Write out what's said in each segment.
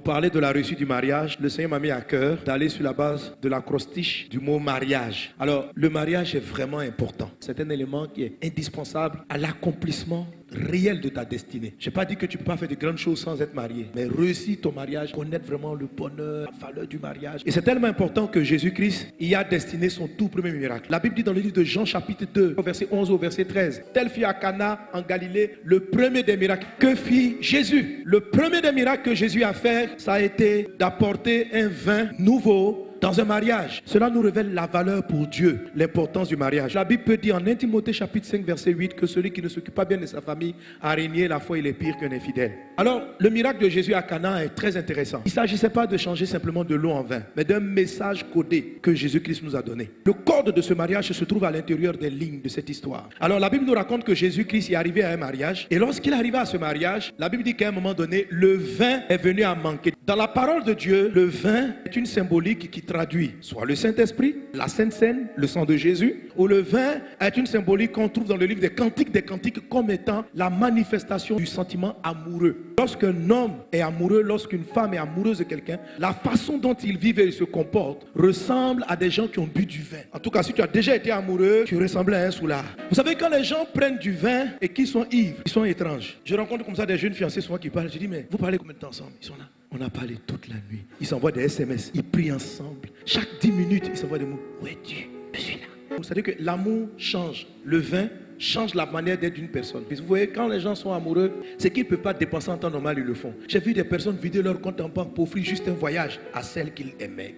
Pour parler de la réussite du mariage, le Seigneur m'a mis à cœur d'aller sur la base de l'acrostiche du mot mariage. Alors, le mariage est vraiment important. C'est un élément qui est indispensable à l'accomplissement réel de ta destinée. Je n'ai pas dit que tu ne peux pas faire de grandes choses sans être marié, mais réussir ton mariage, connaître vraiment le bonheur, la valeur du mariage. Et c'est tellement important que Jésus-Christ y a destiné son tout premier miracle. La Bible dit dans le livre de Jean chapitre 2, au verset 11 au verset 13, tel fut à Cana en Galilée le premier des miracles. Que fit Jésus? Le premier des miracles que Jésus a fait, ça a été d'apporter un vin nouveau dans un mariage. Cela nous révèle la valeur pour Dieu, l'importance du mariage. La Bible peut dire en 1 Timothée chapitre 5 verset 8 que celui qui ne s'occupe pas bien de sa famille a régné la foi, il est pire qu'un infidèle. Alors, le miracle de Jésus à Cana est très intéressant. Il ne s'agissait pas de changer simplement de l'eau en vin, mais d'un message codé que Jésus-Christ nous a donné. Le code de ce mariage se trouve à l'intérieur des lignes de cette histoire. Alors, la Bible nous raconte que Jésus-Christ est arrivé à un mariage, et lorsqu'il arriva à ce mariage, la Bible dit qu'à un moment donné, le vin est venu à manquer. Dans la parole de Dieu, le vin est une symbolique qui traduit soit le Saint-Esprit, la Sainte Seine, le sang de Jésus, ou le vin est une symbolique qu'on trouve dans le livre des Cantiques comme étant la manifestation du sentiment amoureux. Lorsqu'un homme est amoureux, lorsqu'une femme est amoureuse de quelqu'un, la façon dont ils vivent et ils se comportent ressemble à des gens qui ont bu du vin. En tout cas, si tu as déjà été amoureux, tu ressemblais à un soulard. Vous savez, quand les gens prennent du vin et qu'ils sont ivres, ils sont étranges. Je rencontre comme ça des jeunes fiancés souvent qui parlent. Je dis, mais vous parlez combien de temps ensemble? Ils sont là. On a parlé toute la nuit. Ils s'envoient des SMS. Ils prient ensemble. Chaque 10 minutes, ils s'envoient des mots. Où es-tu? Je suis là. Vous savez que l'amour change. Le vin change la manière d'être d'une personne. Vous voyez, quand les gens sont amoureux, c'est qu'ils ne peuvent pas dépenser en temps normal, ils le font. J'ai vu des personnes vider leur compte en banque pour offrir juste un voyage à celle qu'ils aimaient,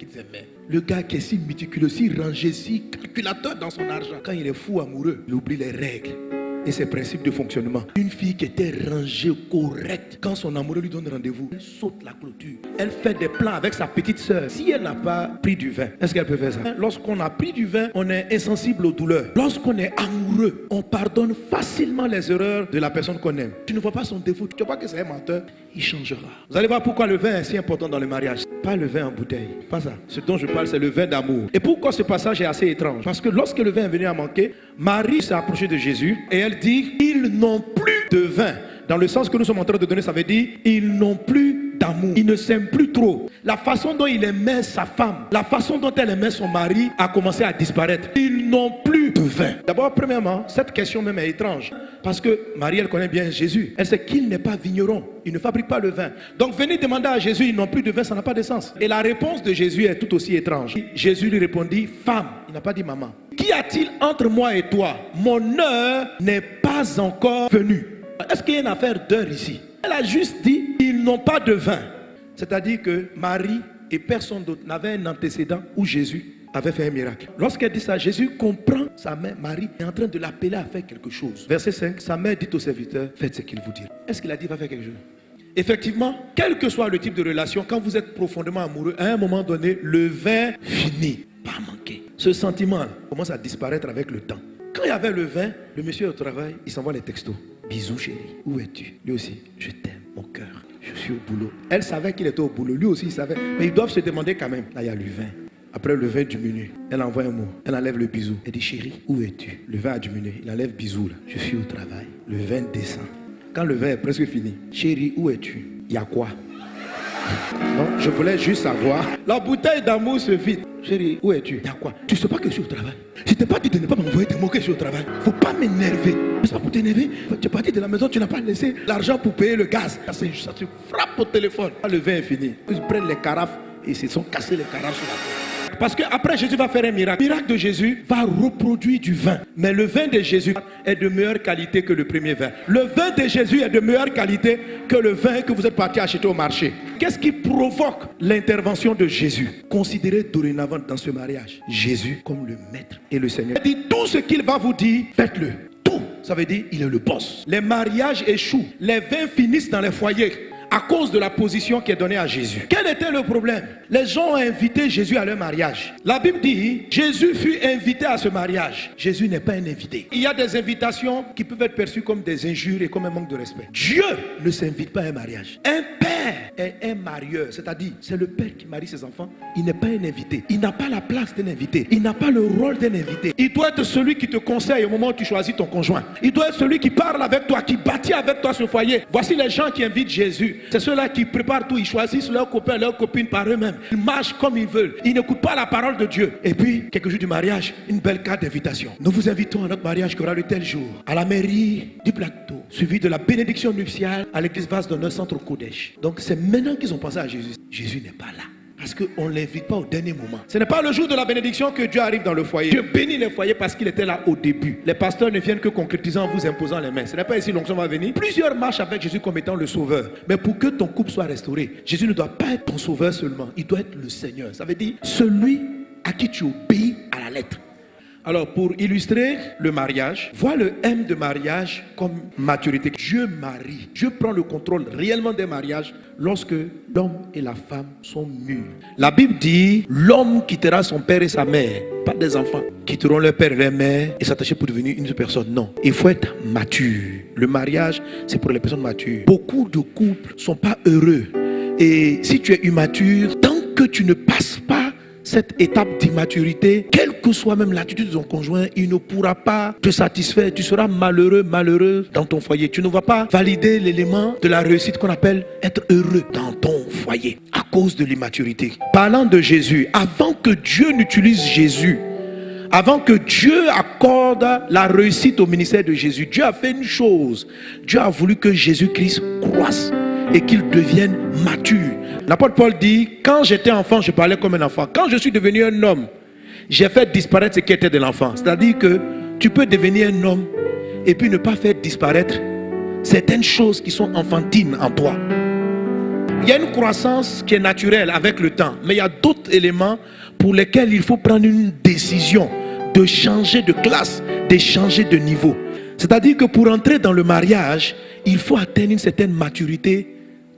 Le gars qui est si méticuleux, si rangé, si calculateur dans son argent, quand il est fou amoureux, il oublie les règles et ses principes de fonctionnement. Une fille qui était rangée, correcte, quand son amoureux lui donne rendez-vous, elle saute la clôture. Elle fait des plans avec sa petite soeur. Si elle n'a pas pris du vin, est-ce qu'elle peut faire ça? Lorsqu'on a pris du vin, on est insensible aux douleurs. Lorsqu'on est amoureux, on pardonne facilement les erreurs de la personne qu'on aime. Tu ne vois pas son défaut, tu ne vois pas que c'est un menteur, il changera. Vous allez voir pourquoi le vin est si important dans le mariage. Pas le vin en bouteille, pas ça. Ce dont je parle, c'est le vin d'amour. Et pourquoi ce passage est assez étrange? Parce que lorsque le vin est venu à manquer, Marie s'est approchée de Jésus et elle dit, ils n'ont plus de vin. Dans le sens que nous sommes en train de donner, ça veut dire, ils n'ont plus d'amour. Ils ne s'aiment plus trop. La façon dont il aimait sa femme, la façon dont elle aimait son mari a commencé à disparaître. Ils n'ont plus de vin. D'abord, premièrement, cette question même est étrange. Parce que Marie, elle connaît bien Jésus. Elle sait qu'il n'est pas vigneron. Il ne fabrique pas le vin. Donc, venir demander à Jésus, ils n'ont plus de vin, ça n'a pas de sens. Et la réponse de Jésus est tout aussi étrange. Jésus lui répondit, femme, il n'a pas dit maman. Qu'y a-t-il entre moi et toi? Mon heure n'est pas encore venue. Est-ce qu'il y a une affaire d'heure ici? Elle a juste dit, ils n'ont pas de vin. C'est-à-dire que Marie et personne d'autre n'avait un antécédent où Jésus avait fait un miracle. Lorsqu'elle dit ça, Jésus comprend sa mère, Marie, est en train de l'appeler à faire quelque chose. Verset 5, sa mère dit au serviteur, faites ce qu'il vous dit. Est-ce qu'il a dit, va faire quelque chose? Effectivement, quel que soit le type de relation, quand vous êtes profondément amoureux, à un moment donné, le vin finit par manquer. Ce sentiment commence à disparaître avec le temps. Quand il y avait le vin, le monsieur au travail, il s'envoie les textos. Bisous chérie, où es-tu? Lui aussi, je t'aime, mon cœur, je suis au boulot. Elle savait qu'il était au boulot, lui aussi il savait. Mais ils doivent se demander quand même. Là, il y a le vin. Après, le vin diminue. Elle envoie un mot. Elle enlève le bisou. Elle dit, chérie, où es-tu? Le vin a diminué. Il enlève bisou là. Je suis au travail. Le vin descend. Quand le vin est presque fini, chérie, où es-tu? Il y a quoi? Non, je voulais juste savoir. La bouteille d'amour se vide. Chérie, où es-tu? Il y a quoi? Tu ne sais pas que je suis au travail. Je t'ai pas dit de ne pas m'envoyer des mots que je suis au travail. Faut pas m'énerver. C'est pas pour t'énerver. Tu es parti de la maison, tu n'as pas laissé l'argent pour payer le gaz. Ça te frappe au téléphone. Le vin est fini. Ils prennent les carafes et ils se sont cassés les carafes sur la tête. Parce qu'après Jésus va faire un miracle. Le miracle de Jésus va reproduire du vin. Mais le vin de Jésus est de meilleure qualité que le premier vin. Le vin de Jésus est de meilleure qualité que le vin que vous êtes parti acheter au marché. Qu'est-ce qui provoque l'intervention de Jésus? Considérez dorénavant dans ce mariage Jésus comme le maître et le Seigneur. Il dit tout ce qu'il va vous dire, faites-le. Tout. Ça veut dire il est le boss. Les mariages échouent. Les vins finissent dans les foyers à cause de la position qui est donnée à Jésus. Quel était le problème? Les gens ont invité Jésus à leur mariage. La Bible dit, Jésus fut invité à ce mariage. Jésus n'est pas un invité. Il y a des invitations qui peuvent être perçues comme des injures et comme un manque de respect. Dieu ne s'invite pas à un mariage. Un père est un marieur, c'est-à-dire c'est le père qui marie ses enfants. Il n'est pas un invité. Il n'a pas la place d'un invité. Il n'a pas le rôle d'un invité. Il doit être celui qui te conseille au moment où tu choisis ton conjoint. Il doit être celui qui parle avec toi, qui bâtit avec toi ce foyer. Voici les gens qui invitent Jésus C'est ceux-là qui préparent tout. Ils choisissent leurs copains, leurs copines par eux-mêmes. Ils marchent comme ils veulent. Ils n'écoutent pas la parole de Dieu. Et puis, quelques jours du mariage, une belle carte d'invitation. Nous vous invitons à notre mariage qui aura le tel jour, à la mairie du Plateau, suivi de la bénédiction nuptiale à l'église Vase d'Honneur Centre Kodesh. Donc, c'est maintenant qu'ils ont pensé à Jésus. Jésus n'est pas là. Parce qu'on ne l'invite pas au dernier moment. Ce n'est pas le jour de la bénédiction que Dieu arrive dans le foyer. Dieu bénit les foyers parce qu'il était là au début. Les pasteurs ne viennent que concrétiser en vous imposant les mains. Ce n'est pas ici l'onction va venir. Plusieurs marchent avec Jésus comme étant le sauveur. Mais pour que ton couple soit restauré, Jésus ne doit pas être ton sauveur seulement. Il doit être le Seigneur. Ça veut dire celui à qui tu obéis à la lettre. Alors, pour illustrer le mariage, vois le M de mariage comme maturité. Dieu marie. Dieu prend le contrôle réellement des mariages lorsque l'homme et la femme sont mûrs. La Bible dit, l'homme quittera son père et sa mère, pas des enfants, quitteront leur père et leur mère et s'attacher pour devenir une seule personne. Non, il faut être mature. Le mariage, c'est pour les personnes matures. Beaucoup de couples ne sont pas heureux. Et si tu es immature, tant que tu ne passes pas cette étape d'immaturité, quelle que soit même l'attitude de ton conjoint, il ne pourra pas te satisfaire. Tu seras malheureux, malheureux dans ton foyer. Tu ne vas pas valider l'élément de la réussite qu'on appelle être heureux dans ton foyer à cause de l'immaturité. Parlant de Jésus, avant que Dieu n'utilise Jésus, avant que Dieu accorde la réussite au ministère de Jésus, Dieu a fait une chose. Dieu a voulu que Jésus-Christ croisse et qu'il devienne mature. L'apôtre Paul dit, quand j'étais enfant, je parlais comme un enfant. Quand je suis devenu un homme, j'ai fait disparaître ce qui était de l'enfant. C'est-à-dire que tu peux devenir un homme et puis ne pas faire disparaître certaines choses qui sont enfantines en toi. Il y a une croissance qui est naturelle avec le temps, mais il y a d'autres éléments pour lesquels il faut prendre une décision de changer de classe, de changer de niveau. C'est-à-dire que pour entrer dans le mariage, il faut atteindre une certaine maturité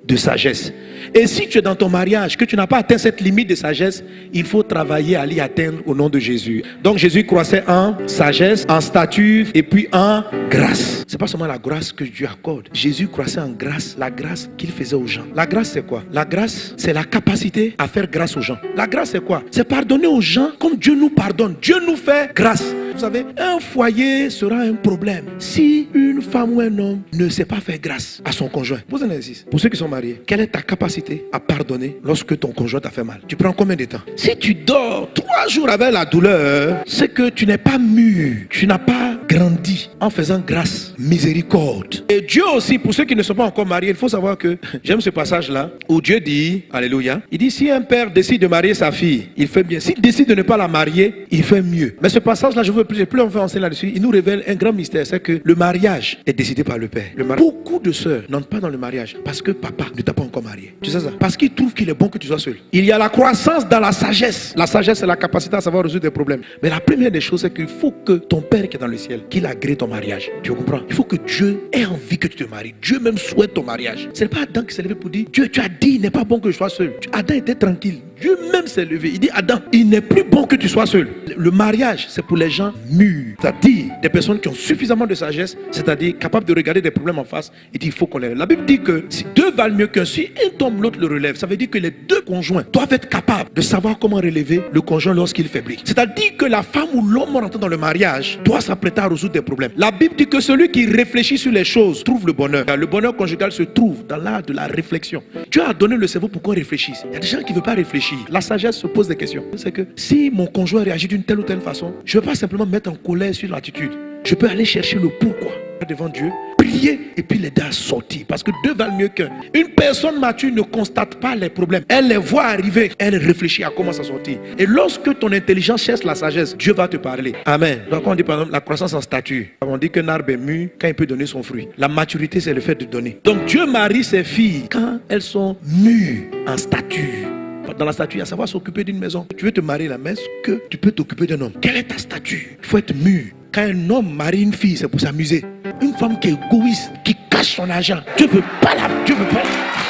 de sagesse. Et si tu es dans ton mariage, que tu n'as pas atteint cette limite de sagesse, il faut travailler à l'y atteindre au nom de Jésus. Donc Jésus croissait en sagesse, en stature et puis en grâce. C'est pas seulement la grâce que Dieu accorde. Jésus croissait en grâce, la grâce qu'il faisait aux gens. La grâce c'est quoi? La grâce c'est la capacité à faire grâce aux gens. La grâce c'est quoi? C'est pardonner aux gens comme Dieu nous pardonne. Dieu nous fait grâce. Vous savez, un foyer sera un problème si une femme ou un homme ne sait pas faire grâce à son conjoint. Pose un exercice. Pour ceux qui sont mariés, quelle est ta capacité à pardonner lorsque ton conjoint t'a fait mal? Tu prends combien de temps? Si tu dors 3 jours avec la douleur, c'est que tu n'es pas mûr. Tu n'as pas grandi en faisant grâce, miséricorde. Et Dieu aussi, pour ceux qui ne sont pas encore mariés, il faut savoir que j'aime ce passage-là où Dieu dit, alléluia, il dit si un père décide de marier sa fille, il fait bien. S'il décide de ne pas la marier, il fait mieux. Mais ce passage-là, je veux plus on fait enseigner là-dessus, il nous révèle un grand mystère, c'est que le mariage est décidé par le père. Beaucoup de sœurs n'entrent pas dans le mariage parce que papa ne t'a pas encore marié. Tu sais ça? Parce qu'il trouve qu'il est bon que tu sois seul. Il y a la croissance dans la sagesse. La sagesse, c'est la capacité à savoir résoudre des problèmes. Mais la première des choses, c'est qu'il faut que ton père qui est dans le ciel, qu'il agrée ton mariage. Tu comprends? Il faut que Dieu ait envie que tu te maries. Dieu même souhaite ton mariage. Ce n'est pas Adam qui s'est levé pour dire, Dieu, tu as dit, il n'est pas bon que je sois seul. Adam était tranquille. Dieu même s'est levé. Il dit, Adam, il n'est plus bon que tu sois seul. Le mariage, c'est pour les gens mûrs. C'est-à-dire des personnes qui ont suffisamment de sagesse, c'est-à-dire capables de regarder des problèmes en face et dire, il faut qu'on les relève. La Bible dit que si deux valent mieux qu'un, si un tombe, l'autre le relève. Ça veut dire que les deux conjoints doivent être capables de savoir comment relever le conjoint lorsqu'il faiblit. C'est-à-dire que la femme ou l'homme rentrant dans le mariage doit s'apprêter à résoudre des problèmes. La Bible dit que celui qui réfléchit sur les choses trouve le bonheur. Le bonheur conjugal se trouve dans l'art de la réflexion. Dieu a donné le cerveau pour qu'on réfléchisse. Il y a des gens qui ne veulent pas réfléchir. La sagesse se pose des questions. C'est que si mon conjoint réagit d'une telle ou telle façon, je ne vais pas simplement mettre en colère sur l'attitude. Je peux aller chercher le pourquoi devant Dieu, prier et puis l'aider à sortir. Parce que deux valent mieux qu'un. Une personne mature ne constate pas les problèmes. Elle les voit arriver. Elle réfléchit à comment s'en sortir. Et lorsque ton intelligence cherche la sagesse, Dieu va te parler. Amen. Donc on dit par exemple la croissance en stature. On dit qu'un arbre est mûr quand il peut donner son fruit. La maturité, c'est le fait de donner. Donc Dieu marie ses filles quand elles sont mûres en stature. Dans la statue, à savoir s'occuper d'une maison. Tu veux te marier là, mais est-ce que tu peux t'occuper d'un homme? Quelle est ta statue? Il faut être mûr. Quand un homme marie une fille, c'est pour s'amuser. Une femme qui est égoïste, qui cache son argent, Dieu ne veut pas la.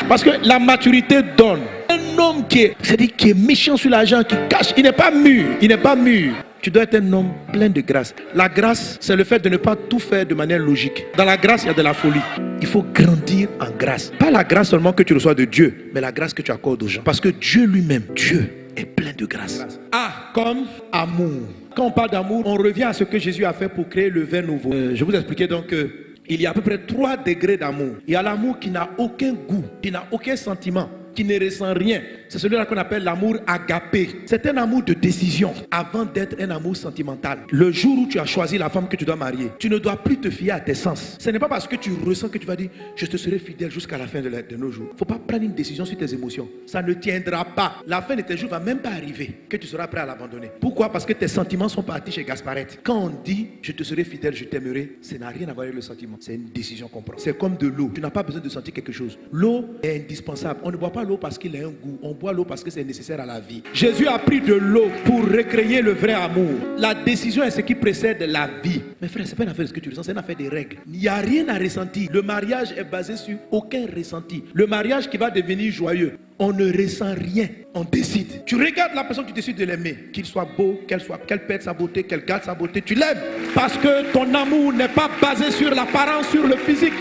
Parce que la maturité donne. Un homme qui est méchant sur l'argent, qui cache, il n'est pas mûr. Il n'est pas mûr. Tu dois être un homme plein de grâce. La grâce, c'est le fait de ne pas tout faire de manière logique. Dans la grâce, il y a de la folie. Il faut grandir en grâce. Pas la grâce seulement que tu reçois de Dieu, mais la grâce que tu accordes aux gens. Parce que Dieu lui-même, Dieu est plein de grâce. A comme amour. Quand on parle d'amour, on revient à ce que Jésus a fait pour créer le vin nouveau. Je vous expliquais donc que Il y a à peu près 3 degrés d'amour. Il y a l'amour qui n'a aucun goût, qui n'a aucun sentiment, qui ne ressent rien. C'est celui-là qu'on appelle l'amour agapé. C'est un amour de décision avant d'être un amour sentimental. Le jour où tu as choisi la femme que tu dois marier, tu ne dois plus te fier à tes sens. Ce n'est pas parce que tu ressens que tu vas dire je te serai fidèle jusqu'à la fin de nos jours. Il ne faut pas prendre une décision sur tes émotions. Ça ne tiendra pas. La fin de tes jours ne va même pas arriver que tu seras prêt à l'abandonner. Pourquoi? Parce que tes sentiments sont partis chez Gasparette. Quand on dit je te serai fidèle, je t'aimerai, ça n'a rien à voir avec le sentiment. C'est une décision qu'on prend. C'est comme de l'eau. Tu n'as pas besoin de sentir quelque chose. L'eau est indispensable. On ne boit pas l'eau parce qu'il a un goût. On boit l'eau parce que c'est nécessaire à la vie. Jésus a pris de l'eau pour recréer le vrai amour. La décision est ce qui précède la vie. Mais frère, c'est pas une affaire de ce que tu ressens, c'est une affaire des règles. Il n'y a rien à ressentir. Le mariage est basé sur aucun ressenti. Le mariage qui va devenir joyeux, on ne ressent rien, on décide. Tu regardes la personne, tu décides de l'aimer. Qu'il soit beau, qu'elle perde sa beauté, qu'elle garde sa beauté, tu l'aimes. Parce que ton amour n'est pas basé sur l'apparence, sur le physique.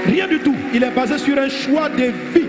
Rien du tout. Il est basé sur un choix de vie.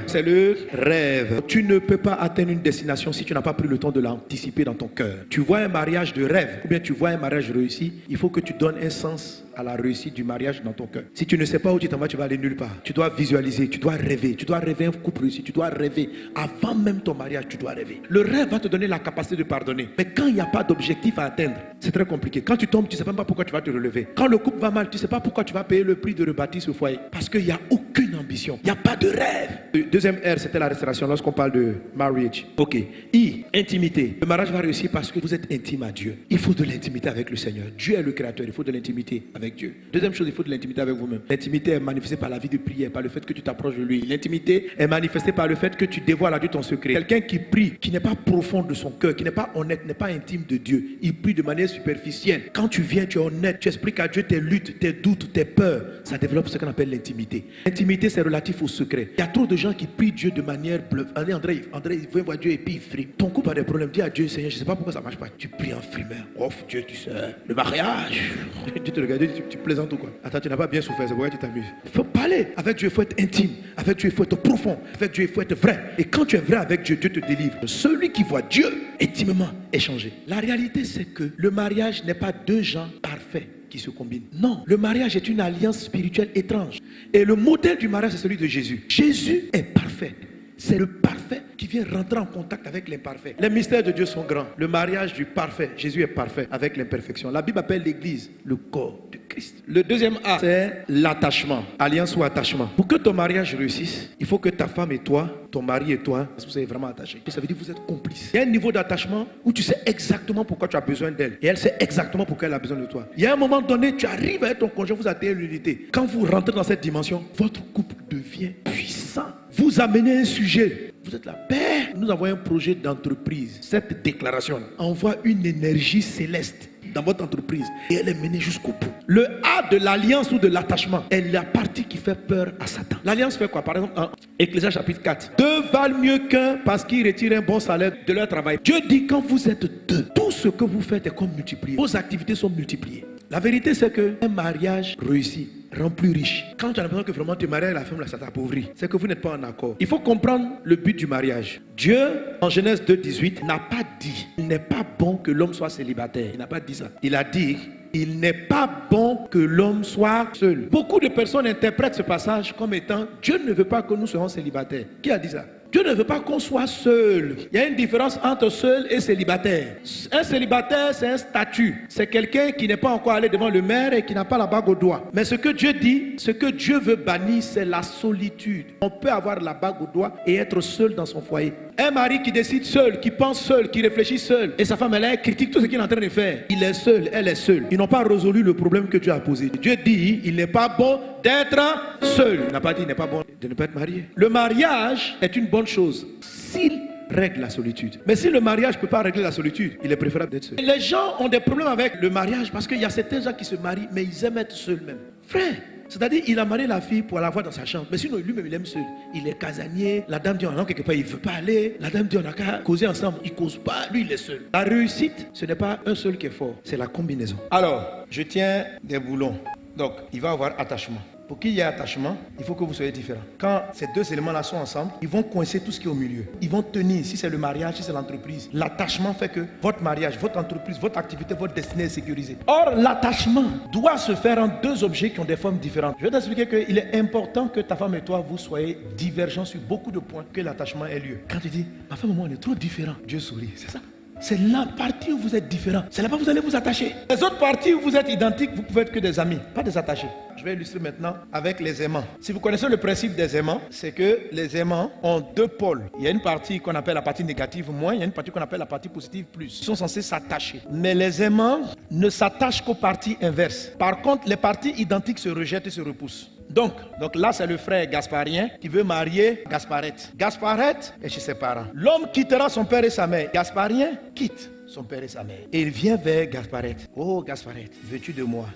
C'est le rêve. Tu ne peux pas atteindre une destination si tu n'as pas pris le temps de l'anticiper dans ton cœur. Tu vois un mariage de rêve ou bien tu vois un mariage réussi, il faut que tu donnes un sens à la réussite du mariage dans ton cœur. Si tu ne sais pas où tu t'en vas, tu vas aller nulle part. Tu dois visualiser, tu dois rêver. Tu dois rêver un couple réussi, tu dois rêver. Avant même ton mariage, tu dois rêver. Le rêve va te donner la capacité de pardonner. Mais quand il n'y a pas d'objectif à atteindre, c'est très compliqué. Quand tu tombes, tu ne sais même pas pourquoi tu vas te relever. Quand le couple va mal, tu ne sais pas pourquoi tu vas payer le prix de rebâtir ce foyer. Parce qu'il n'y a aucune ambition. Il n'y a pas de rêve. Le deuxième R, c'était la restauration lorsqu'on parle de marriage. Ok. I, intimité. Le mariage va réussir parce que vous êtes intime à Dieu. Il faut de l'intimité avec le Seigneur. Dieu est le créateur. Il faut de l'intimité avec Dieu. Deuxième chose, il faut de l'intimité avec vous-même. L'intimité est manifestée par la vie de prière, par le fait que tu t'approches de lui. L'intimité est manifestée par le fait que tu dévoiles à Dieu ton secret. Quelqu'un qui prie, qui n'est pas profond de son cœur, qui n'est pas honnête, n'est pas intime de Dieu. Il prie de manière superficielle. Quand tu viens, tu es honnête, tu expliques à Dieu tes luttes, tes doutes, tes peurs. Ça développe ce qu'on appelle l'intimité. L'intimité, c'est relatif au secret. Il y a trop de gens qui prient Dieu de manière bluffe. André, il veut voir Dieu et puis il frie. Ton couple a des problèmes. Dis à Dieu, Seigneur, je ne sais pas pourquoi ça ne marche pas. Tu pries en frimeur. Oh Dieu, tu sais, le mariage. Dieu te regarde, tu plaisantes ou quoi? Attends, tu n'as pas bien souffert, c'est pourquoi tu t'amuses. Il faut parler. Avec Dieu, il faut être intime. Avec Dieu, il faut être profond. Avec Dieu, il faut être vrai. Et quand tu es vrai avec Dieu, Dieu te délivre. Celui qui voit Dieu intimement est changé. La réalité, c'est que le mariage n'est pas deux gens parfaits qui se combinent. Non, le mariage est une alliance spirituelle étrange. Et le modèle du mariage, c'est celui de Jésus. Jésus est parfait. C'est le parfait qui vient rentrer en contact avec l'imparfait. Les mystères de Dieu sont grands. Le mariage du parfait, Jésus est parfait avec l'imperfection. La Bible appelle l'église le corps de Christ. Le deuxième A, c'est l'attachement. Alliance ou attachement. Pour que ton mariage réussisse, il faut que ta femme et toi, ton mari et toi, vous êtes vraiment attachés. Ça veut dire que vous êtes complices. Il y a un niveau d'attachement où tu sais exactement pourquoi tu as besoin d'elle. Et elle sait exactement pourquoi elle a besoin de toi. Il y a un moment donné, tu arrives avec ton conjoint, vous atteignez l'unité. Quand vous rentrez dans cette dimension, votre couple devient puissant. Vous amenez un sujet. Vous êtes là. Père, nous avons un projet d'entreprise. Cette déclaration envoie une énergie céleste dans votre entreprise et elle est menée jusqu'au bout. Le A de l'alliance ou de l'attachement est la partie qui fait peur à Satan. L'alliance fait quoi? Par exemple, en Ecclésiaste chapitre 4. Deux valent mieux qu'un parce qu'ils retirent un bon salaire de leur travail. Dieu dit quand vous êtes deux, tout ce que vous faites est comme multiplié. Vos activités sont multipliées. La vérité c'est qu'un mariage réussi rend plus riche. Quand tu as l'impression que vraiment tu maries avec la femme, là, ça t'appauvrit. C'est que vous n'êtes pas en accord. Il faut comprendre le but du mariage. Dieu, en Genèse 2,18, n'a pas dit il n'est pas bon que l'homme soit célibataire. Il n'a pas dit ça. Il a dit il n'est pas bon que l'homme soit seul. Beaucoup de personnes interprètent ce passage comme étant Dieu ne veut pas que nous soyons célibataires. Qui a dit ça? Dieu ne veut pas qu'on soit seul. Il y a une différence entre seul et célibataire. Un célibataire, c'est un statut. C'est quelqu'un qui n'est pas encore allé devant le maire et qui n'a pas la bague au doigt. Mais ce que Dieu dit, ce que Dieu veut bannir, c'est la solitude. On peut avoir la bague au doigt et être seul dans son foyer. Un mari qui décide seul, qui pense seul, qui réfléchit seul, et sa femme, elle critique tout ce qu'il est en train de faire. Il est seul, elle est seule. Ils n'ont pas résolu le problème que Dieu a posé. Dieu dit, il n'est pas bon d'être seul. Il n'a pas dit, il n'est pas bon de ne pas être marié. Le mariage est une bonne chose s'il règle la solitude. Mais si le mariage ne peut pas régler la solitude, il est préférable d'être seul. Les gens ont des problèmes avec le mariage parce qu'il y a certains gens qui se marient, mais ils aiment être seuls même. Frère, c'est-à-dire il a marié la fille pour l'avoir dans sa chambre, mais sinon lui-même il aime seul. Il est casanier, la dame dit on a quelque part, il ne veut pas aller, la dame dit on a qu'à causer ensemble, il ne cause pas, lui il est seul. La réussite, ce n'est pas un seul qui est fort, c'est la combinaison. Alors, je tiens des boulons, donc il va avoir attachement. Pour qu'il y ait attachement, il faut que vous soyez différents. Quand ces deux éléments-là sont ensemble, ils vont coincer tout ce qui est au milieu. Ils vont tenir, si c'est le mariage, si c'est l'entreprise. L'attachement fait que votre mariage, votre entreprise, votre activité, votre destinée est sécurisée. Or, l'attachement doit se faire en deux objets qui ont des formes différentes. Je vais t'expliquer qu'il est important que ta femme et toi, vous soyez divergents sur beaucoup de points, que l'attachement ait lieu. Quand tu dis, ma femme et moi, on est trop différents, Dieu sourit, c'est ça. C'est la partie où vous êtes différents. C'est là-bas que vous allez vous attacher. Les autres parties où vous êtes identiques, vous pouvez être que des amis, pas des attachés. Je vais illustrer maintenant avec les aimants. Si vous connaissez le principe des aimants, c'est que les aimants ont deux pôles. Il y a une partie qu'on appelle la partie négative moins, il y a une partie qu'on appelle la partie positive plus. Ils sont censés s'attacher. Mais les aimants ne s'attachent qu'aux parties inverses. Par contre, les parties identiques se rejettent et se repoussent. Donc là, c'est le frère Gasparien qui veut marier Gasparette. Gasparette est chez ses parents. L'homme quittera son père et sa mère. Gasparien quitte son père et sa mère. Et il vient vers Gasparette. Oh Gasparette, veux-tu de moi?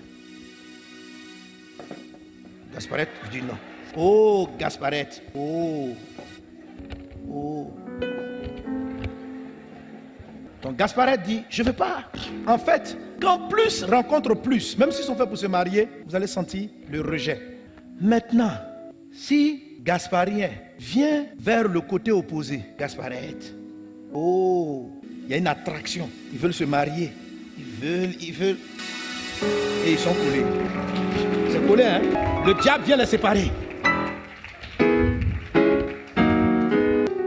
Gasparette dit non. Oh Gasparette, oh. Donc Gasparette dit, je ne veux pas. En fait, quand plus rencontre plus, même s'ils sont faits pour se marier, vous allez sentir le rejet. Maintenant, si Gasparien vient vers le côté opposé, Gasparette, oh, il y a une attraction. Ils veulent se marier. Ils veulent. Et ils sont collés. C'est collé, hein? Le diable vient les séparer.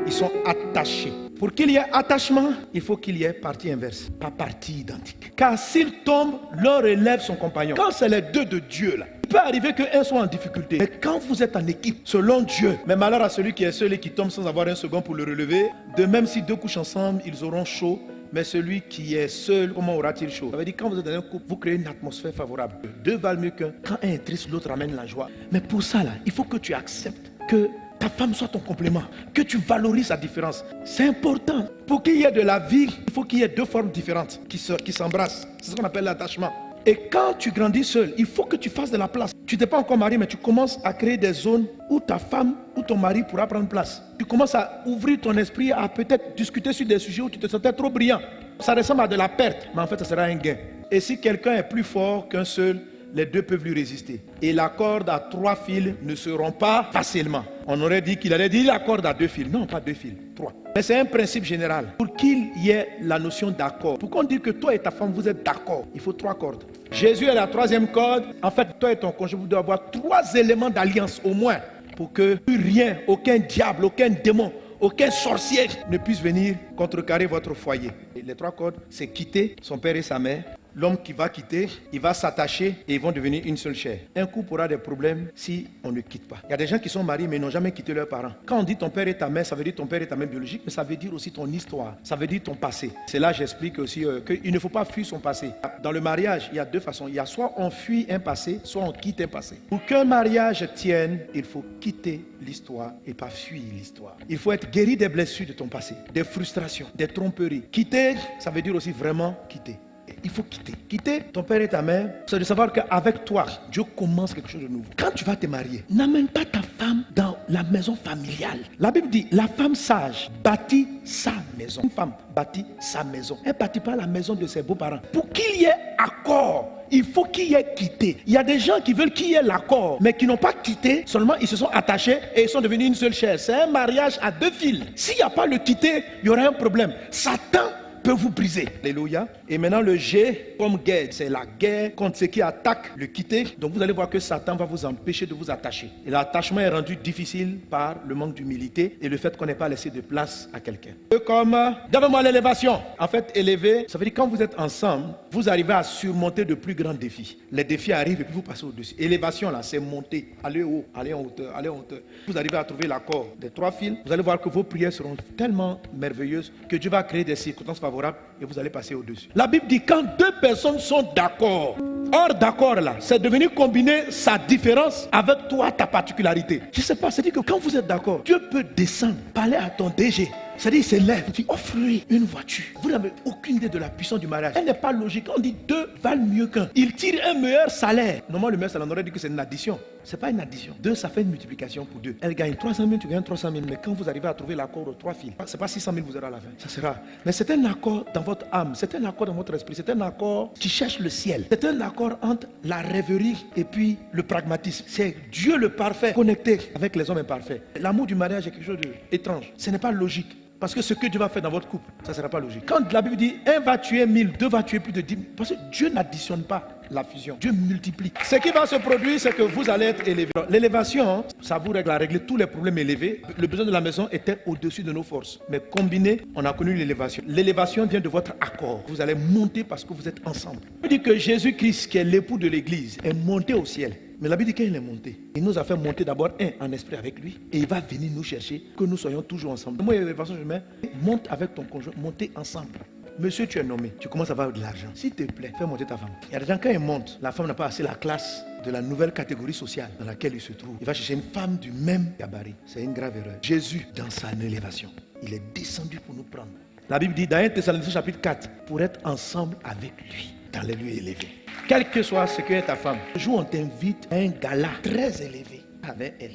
Ils sont attachés. Pour qu'il y ait attachement, il faut qu'il y ait partie inverse, pas partie identique. Car s'ils tombent, l'un relève son compagnon. Quand c'est les deux de Dieu, là, il peut arriver qu'un soit en difficulté. Mais quand vous êtes en équipe, selon Dieu, mais malheur à celui qui est seul et qui tombe sans avoir un second pour le relever. De même, si deux couchent ensemble, ils auront chaud. Mais celui qui est seul, comment aura-t-il chaud? Ça veut dire quand vous êtes dans un couple, vous créez une atmosphère favorable. Deux valent mieux qu'un. Quand un est triste, l'autre amène la joie. Mais pour ça, là, il faut que tu acceptes que ta femme soit ton complément, que tu valorises sa différence. C'est important. Pour qu'il y ait de la vie, il faut qu'il y ait deux formes différentes qui s'embrassent. C'est ce qu'on appelle l'attachement. Et quand tu grandis seul, il faut que tu fasses de la place. Tu n'es pas encore marié, mais tu commences à créer des zones où ta femme ou ton mari pourra prendre place. Tu commences à ouvrir ton esprit à peut-être discuter sur des sujets où tu te sentais trop brillant. Ça ressemble à de la perte, mais en fait, ça sera un gain. Et si quelqu'un est plus fort qu'un seul, les deux peuvent lui résister. Et la corde à 3 fils ne se rompt pas facilement. On aurait dit qu'il allait dire la corde à 2 fils. Non, pas 2 fils, 3. Mais c'est un principe général. Pour qu'il y ait la notion d'accord, pour qu'on dise que toi et ta femme, vous êtes d'accord, il faut 3 cordes. Jésus est la 3e corde. En fait, toi et ton conjoint, vous devez avoir 3 éléments d'alliance au moins pour que rien, aucun diable, aucun démon, aucun sorcier ne puisse venir contrecarrer votre foyer. Et les 3 cordes, c'est quitter son père et sa mère. L'homme qui va quitter, il va s'attacher et ils vont devenir une seule chair. Un couple aura des problèmes si on ne quitte pas. Il y a des gens qui sont mariés mais n'ont jamais quitté leurs parents. Quand on dit ton père et ta mère, ça veut dire ton père et ta mère biologique, mais ça veut dire aussi ton histoire. Ça veut dire ton passé. C'est là que j'explique aussi qu'il ne faut pas fuir son passé. Dans le mariage, il y a 2 façons. Il y a soit on fuit un passé, soit on quitte un passé. Pour qu'un mariage tienne, il faut quitter l'histoire et pas fuir l'histoire. Il faut être guéri des blessures de ton passé, des frustrations, des tromperies. Quitter, ça veut dire aussi vraiment quitter. Il faut quitter. Quitter ton père et ta mère, c'est de savoir qu'avec toi, Dieu commence quelque chose de nouveau. Quand tu vas te marier, n'amène pas ta femme dans la maison familiale. La Bible dit, la femme sage bâtit sa maison. Une femme bâtit sa maison. Elle ne bâtit pas la maison de ses beaux-parents. Pour qu'il y ait accord, il faut qu'il y ait quitté. Il y a des gens qui veulent qu'il y ait l'accord, mais qui n'ont pas quitté, seulement ils se sont attachés et ils sont devenus une seule chair. C'est un mariage à 2 fils. S'il n'y a pas le quitter, il y aura un problème. Satan peut vous briser. Alléluia. Et maintenant le G comme guerre, c'est la guerre contre ceux qui attaquent le quitter. Donc vous allez voir que Satan va vous empêcher de vous attacher. Et l'attachement est rendu difficile par le manque d'humilité et le fait qu'on n'ait pas laissé de place à quelqu'un. Comme, donne-moi l'élévation. En fait, élever, ça veut dire quand vous êtes ensemble, vous arrivez à surmonter de plus grands défis. Les défis arrivent et puis vous passez au-dessus. Élévation là, c'est monter, aller haut, aller en hauteur, aller en hauteur. Vous arrivez à trouver l'accord des 3 fils. Vous allez voir que vos prières seront tellement merveilleuses que Dieu va créer des circonstances favorables et vous allez passer au-dessus. La Bible dit quand 2 personnes sont d'accord, or d'accord là, c'est de venir combiner sa différence avec toi, ta particularité. Je ne sais pas, c'est-à-dire que quand vous êtes d'accord, Dieu peut descendre, parler à ton DG. C'est-à-dire, il s'élève, il offre-lui une voiture. Vous n'avez aucune idée de la puissance du mariage. Elle n'est pas logique. On dit 2 valent mieux qu'un. Il tire un meilleur salaire. Normalement, le meilleur salaire, on aurait dit que c'est une addition. C'est pas une addition. 2, ça fait une multiplication pour 2. Elle gagne 300 000, tu gagnes 300 000. Mais quand vous arrivez à trouver l'accord aux 3 fils, c'est pas 600 000 vous aurez à la fin. Ça sera. Mais c'est un accord dans votre âme, c'est un accord dans votre esprit, c'est un accord qui cherche le ciel. C'est un accord entre la rêverie et puis le pragmatisme. C'est Dieu le parfait connecté avec les hommes imparfaits. L'amour du mariage est quelque chose d'étrange. Ce n'est pas logique. Parce que ce que Dieu va faire dans votre couple, ça ne sera pas logique. Quand la Bible dit 1 va tuer 1000, 2 va tuer plus de 10 000, parce que Dieu n'additionne pas la fusion. Dieu multiplie. Ce qui va se produire, c'est que vous allez être élevé. L'élévation, ça vous règle à régler tous les problèmes élevés. Le besoin de la maison était au-dessus de nos forces. Mais combiné, on a connu l'élévation. L'élévation vient de votre accord. Vous allez monter parce que vous êtes ensemble. On dit que Jésus-Christ, qui est l'époux de l'Église, est monté au ciel. Mais la Bible dit qu'il est monté. Il nous a fait monter d'abord en esprit avec lui. Et il va venir nous chercher, que nous soyons toujours ensemble. Moi, l'élévation, je mets, monte avec ton conjoint, montez ensemble. Monsieur, tu es nommé, tu commences à avoir de l'argent. S'il te plaît, fais monter ta femme. Il y a des gens, quand ils montent, la femme n'a pas assez la classe de la nouvelle catégorie sociale dans laquelle il se trouve. Il va chercher une femme du même gabarit. C'est une grave erreur. Jésus, dans sa élévation, il est descendu pour nous prendre. La Bible dit dans 1 Thessaloniciens chapitre 4, pour être ensemble avec lui, dans les lieux élevés. Quel que soit ce que est ta femme, le jour où on t'invite à un gala très élevé avec elle.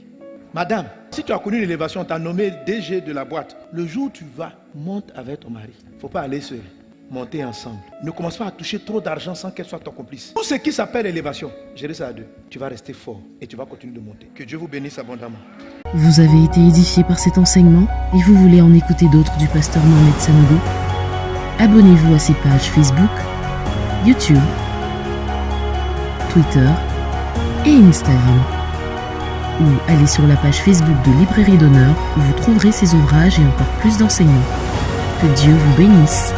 Madame, si tu as connu l'élévation, on t'a nommé DG de la boîte. Le jour où tu vas, monte avec ton mari. Il ne faut pas aller seul. Montez ensemble. Ne commence pas à toucher trop d'argent sans qu'elle soit ton complice. Tout ce qui s'appelle élévation, gérer ça à deux. Tu vas rester fort et tu vas continuer de monter. Que Dieu vous bénisse abondamment. Vous avez été édifié par cet enseignement et vous voulez en écouter d'autres du pasteur Mohamed Sanogo? Abonnez-vous à ses pages Facebook, YouTube, Twitter et Instagram. Ou allez sur la page Facebook de Librairie d'Honneur où vous trouverez ses ouvrages et encore plus d'enseignements. Que Dieu vous bénisse.